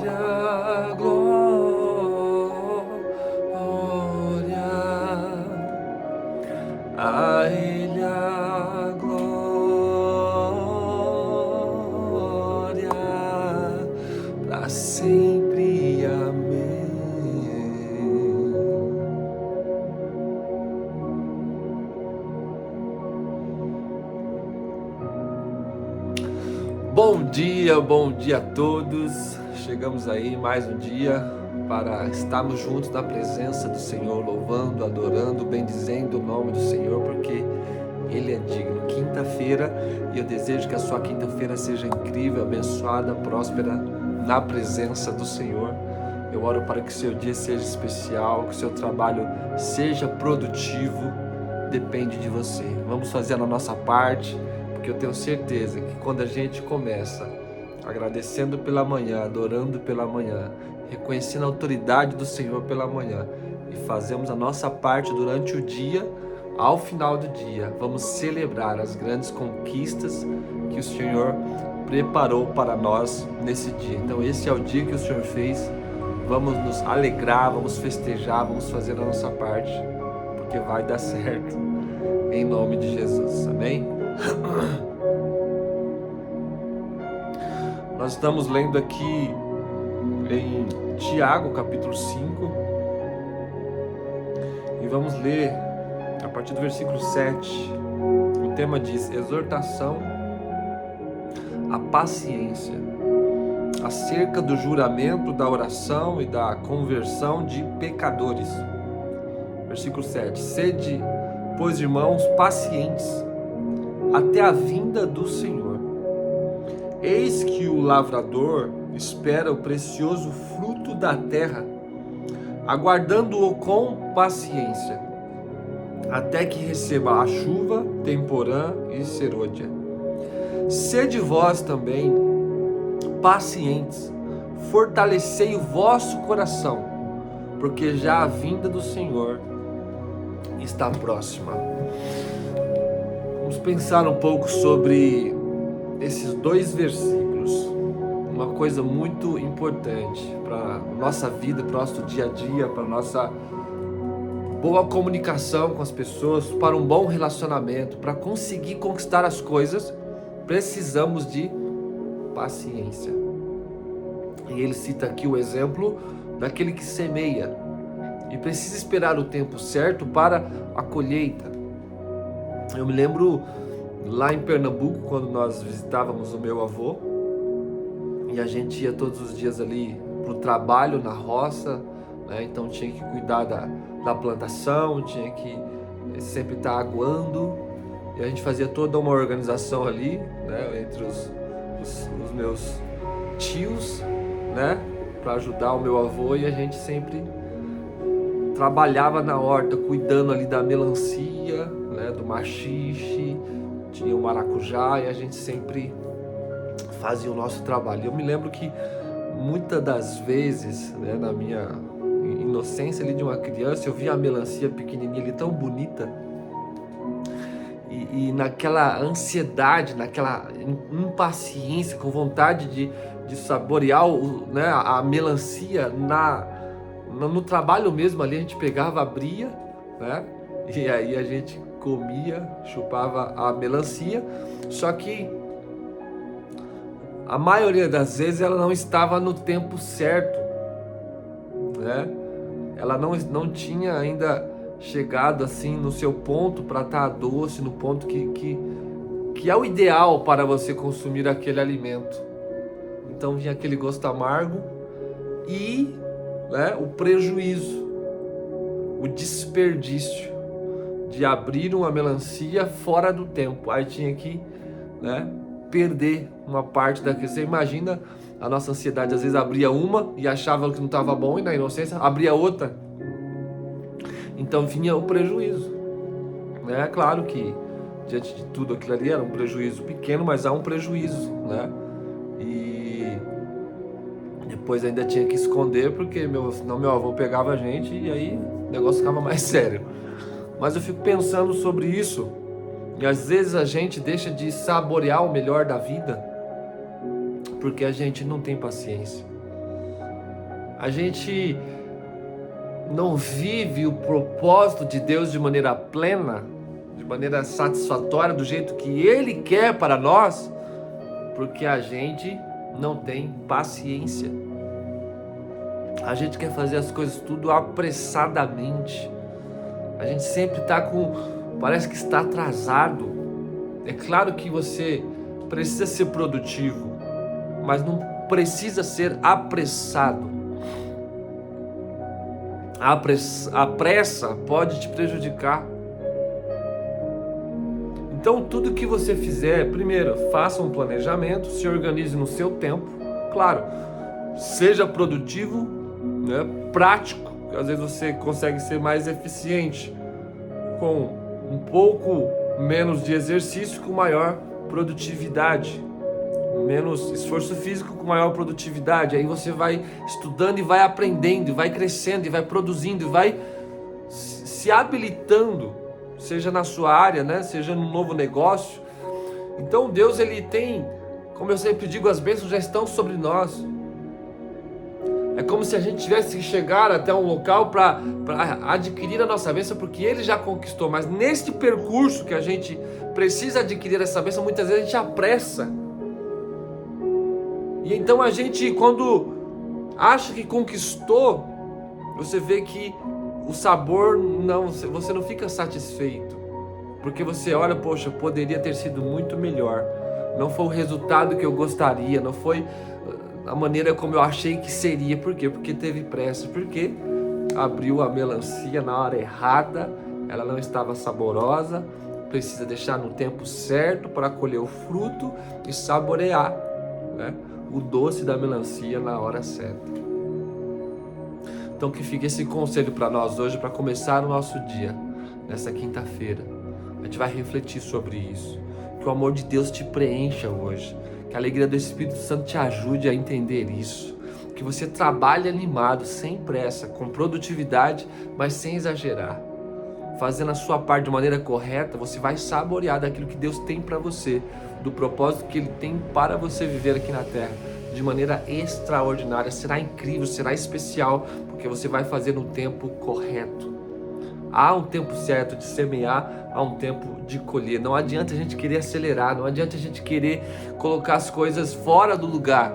A Ele a glória, para sempre. Amém. Bom dia a todos. Chegamos aí mais um dia para estarmos juntos na presença do Senhor, louvando, adorando, bendizendo o nome do Senhor, porque Ele é digno. Quinta-feira, e eu desejo que a sua quinta-feira seja incrível, abençoada, próspera na presença do Senhor. Eu oro para que o seu dia seja especial, que o seu trabalho seja produtivo, depende de você. Vamos fazer a nossa parte, porque eu tenho certeza que quando a gente começa agradecendo pela manhã, adorando pela manhã, reconhecendo a autoridade do Senhor pela manhã e fazemos a nossa parte durante o dia, ao final do dia, vamos celebrar as grandes conquistas que o Senhor preparou para nós nesse dia. Então esse é o dia que o Senhor fez, vamos nos alegrar, vamos festejar, vamos fazer a nossa parte, porque vai dar certo, em nome de Jesus, amém? Nós estamos lendo aqui em Tiago, capítulo 5, e vamos ler a partir do versículo 7. O tema diz: exortação à paciência, acerca do juramento, da oração e da conversão de pecadores. Versículo 7: sede, pois, irmãos, pacientes até a vinda do Senhor. Eis que o lavrador espera o precioso fruto da terra, aguardando-o com paciência, até que receba a chuva temporã e serôdia. Sede vós também pacientes, fortalecei o vosso coração, porque já a vinda do Senhor está próxima. Vamos pensar um pouco sobre esses dois versículos, uma coisa muito importante para a nossa vida, para o nosso dia a dia, para a nossa boa comunicação com as pessoas, para um bom relacionamento. Para conseguir conquistar as coisas, precisamos de paciência. E ele cita aqui o exemplo daquele que semeia e precisa esperar o tempo certo para a colheita. Eu me lembro lá em Pernambuco, quando nós visitávamos o meu avô, e a gente ia todos os dias ali para o trabalho na roça, né? Então tinha que cuidar da plantação, tinha que sempre estar aguando, e a gente fazia toda uma organização ali, né? Entre os meus tios, né? Para ajudar o meu avô, e a gente sempre trabalhava na horta, cuidando ali da melancia, né? Do maxixe, tinha o maracujá, e a gente sempre fazia o nosso trabalho. Eu me lembro que muitas das vezes, né, na minha inocência ali de uma criança, eu via a melancia pequenininha ali, tão bonita, e naquela ansiedade, naquela impaciência, com vontade de saborear né, a melancia no trabalho mesmo ali, a gente pegava, abria, né, e aí a gente comia, chupava a melancia, só que a maioria das vezes ela não estava no tempo certo, né? Ela não tinha ainda chegado assim no seu ponto para estar doce, no ponto que é o ideal para você consumir aquele alimento. Então vinha aquele gosto amargo e, né, o prejuízo, o desperdício de abrir uma melancia fora do tempo. Aí tinha que, né, perder uma parte daquilo. Você imagina a nossa ansiedade, às vezes abria uma e achava que não estava bom, e na inocência abria outra. Então vinha o prejuízo, né? Claro que diante de tudo aquilo ali era um prejuízo pequeno, mas há um prejuízo, né? E depois ainda tinha que esconder, porque senão meu avô pegava a gente e aí o negócio ficava mais sério. Mas eu fico pensando sobre isso, e às vezes a gente deixa de saborear o melhor da vida porque a gente não tem paciência. a gente não vive o propósito de Deus de maneira plena, de maneira satisfatória, do jeito que Ele quer para nós, porque a gente não tem paciência. A gente quer fazer as coisas tudo apressadamente. A gente sempre parece que está atrasado. É claro que você precisa ser produtivo, mas não precisa ser apressado. A pressa pode te prejudicar. Então tudo que você fizer, primeiro, faça um planejamento, se organize no seu tempo. Claro, seja produtivo, né, prático, que às vezes você consegue ser mais eficiente com um pouco menos de exercício, com maior produtividade, menos esforço físico com maior produtividade. Aí você vai estudando e vai aprendendo, e vai crescendo, e vai produzindo, e vai se habilitando, seja na sua área, né, seja num novo negócio. Então Deus, Ele tem, como eu sempre digo, as bênçãos já estão sobre nós. É como se a gente tivesse que chegar até um local para adquirir a nossa bênção, porque Ele já conquistou. Mas neste percurso que a gente precisa adquirir essa bênção, muitas vezes a gente apressa. E então a gente, quando acha que conquistou, você vê que o sabor não, você não fica satisfeito. Porque você olha, poxa, poderia ter sido muito melhor. Não foi o resultado que eu gostaria, não foi a maneira como eu achei que seria. Por quê? Porque teve pressa, porque abriu a melancia na hora errada, ela não estava saborosa, precisa deixar no tempo certo para colher o fruto e saborear, né, o doce da melancia na hora certa. Então que fique esse conselho para nós hoje, para começar o nosso dia, nessa quinta-feira. A gente vai refletir sobre isso. Que o amor de Deus te preencha hoje. Que a alegria do Espírito Santo te ajude a entender isso. Que você trabalhe animado, sem pressa, com produtividade, mas sem exagerar. Fazendo a sua parte de maneira correta, você vai saborear daquilo que Deus tem para você, do propósito que Ele tem para você viver aqui na Terra, de maneira extraordinária. Será incrível, será especial, porque você vai fazer no tempo correto. Há um tempo certo de semear, há um tempo de colher. Não adianta a gente querer acelerar, não adianta a gente querer colocar as coisas fora do lugar.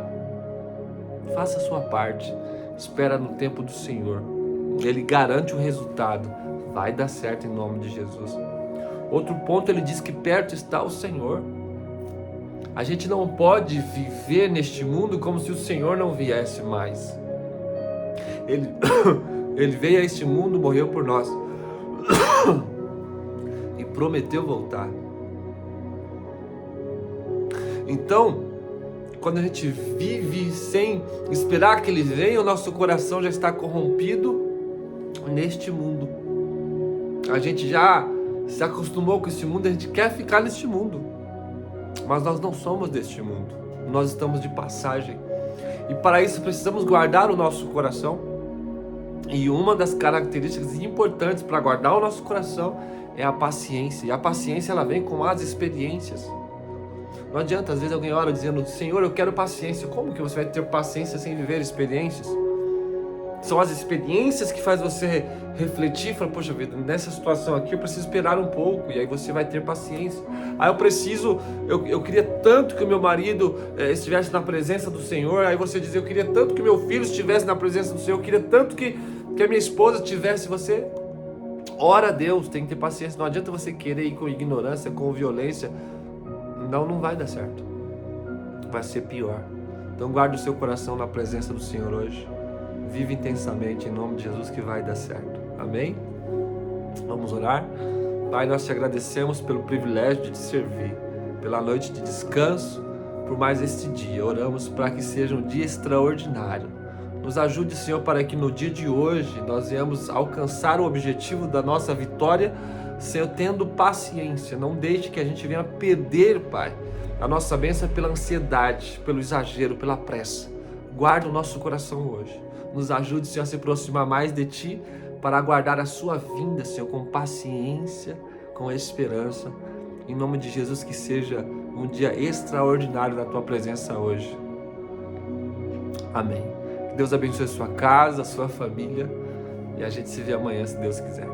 Faça a sua parte, espera no tempo do Senhor. Ele garante o resultado, vai dar certo em nome de Jesus. Outro ponto, ele diz que perto está o Senhor. A gente não pode viver neste mundo como se o Senhor não viesse mais. Ele veio a este mundo, morreu por nós e prometeu voltar. Então, quando a gente vive sem esperar que Ele venha, o nosso coração já está corrompido neste mundo. A gente já se acostumou com esse mundo, a gente quer ficar neste mundo. Mas nós não somos deste mundo, nós estamos de passagem. E para isso precisamos guardar o nosso coração. E uma das características importantes para guardar o nosso coração é a paciência. E a paciência, ela vem com as experiências. Não adianta, às vezes alguém ora dizendo: Senhor, eu quero paciência. Como que você vai ter paciência sem viver experiências? São as experiências que faz você refletir e falar: poxa vida, nessa situação aqui eu preciso esperar um pouco. E aí você vai ter paciência. Eu queria tanto que o meu marido estivesse na presença do Senhor. Aí você diz: eu queria tanto que meu filho estivesse na presença do Senhor. Eu queria tanto que a minha esposa tivesse. Você ora a Deus, tem que ter paciência. Não adianta você querer ir com ignorância, com violência. Não vai dar certo. Vai ser pior. Então guarde o seu coração na presença do Senhor hoje. Vive intensamente em nome de Jesus, que vai dar certo. Amém? Vamos orar? Pai, nós te agradecemos pelo privilégio de te servir, pela noite de descanso, por mais este dia. Oramos para que seja um dia extraordinário. Nos ajude, Senhor, para que no dia de hoje nós venhamos alcançar o objetivo da nossa vitória, Senhor, tendo paciência. Não deixe que a gente venha perder, Pai, a nossa bênção pela ansiedade, pelo exagero, pela pressa. Guarda o nosso coração hoje. Nos ajude, Senhor, a se aproximar mais de Ti, para aguardar a Sua vinda, Senhor, com paciência, com esperança. Em nome de Jesus, que seja um dia extraordinário na Tua presença hoje. Amém. Que Deus abençoe a sua casa, a sua família. E a gente se vê amanhã, se Deus quiser.